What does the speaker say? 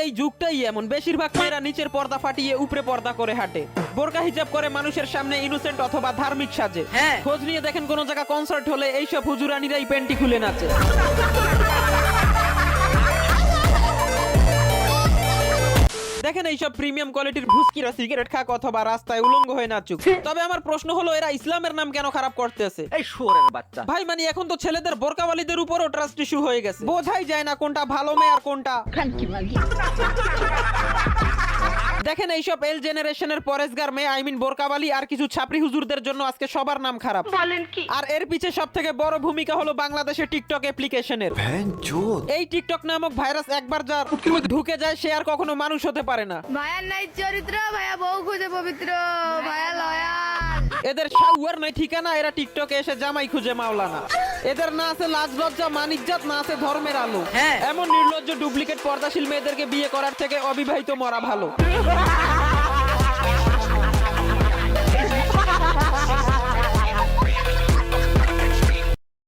এই যুগটাই এমন, বেশিরভাগ মেয়েরা নিচের পর্দা ফাটিয়ে উপরে পর্দা করে হাঁটে, বোরকা হিজাব করে মানুষের সামনে ইনোসেন্ট অথবা ধার্মিক সাজে। হ্যাঁ। খোঁজ নিয়ে দেখেন কোন জায়গা কনসার্ট হলে এইসব হুজুরানিরাই পেন্টি খুলে নাচে। দেখেন এইসব প্রিমিয়াম কোয়ালিটির ভুস্কিরা সিগারেট খাক অথবা রাস্তায় উলঙ্গ হয়ে নাচুক। তবে আমার প্রশ্ন হলো, এরা ইসলামের নাম কেন খারাপ করতেছে? এই শুয়োরের বাচ্চা। ভাই মানে এখন তো ছেলেদের বোরকাওয়ালিদের উপরও ট্রাস্ট ইস্যু হয়ে গেছে, বোঝাই যায় না কোনটা ভালো মেয়ে আর কোনটা। দেখেন এইসব এল জেনারেশনের পরেশগার মেয়ে আই মিন বোরকাওয়ালি আর কিছু ছাপরি হুজুরদের জন্য আজকে সবার নাম খারাপ। বলেন কি? আর এর পিছে সবথেকে বড় ভূমিকা হলো বাংলাদেশের টিকটক অ্যাপ্লিকেশনের। এই টিকটক নামক ভাইরাস একবার যার ঢুকে যায় সে আর কখনো মানুষ হতে পারে না। ভাইয়ার নাই চরিত্র, ভাইয়া বউ খুঁজে পবিত্র, ভাইয়া লয়াল। এদের শাওয়ার নাই ঠিকানা, এরা টিকটকে এসে জামাই খুঁজে মাওলানা। এদের না আছে লাজ লজ্জা মানিজ্জাত, না আছে ধর্মের আলো। হ্যাঁ। এমন নির্লজ্জ ডুপ্লিকেট পর্দাশীল মেয়েদেরকে বিয়ে করার থেকে অবিবাহিত মরা ভালো।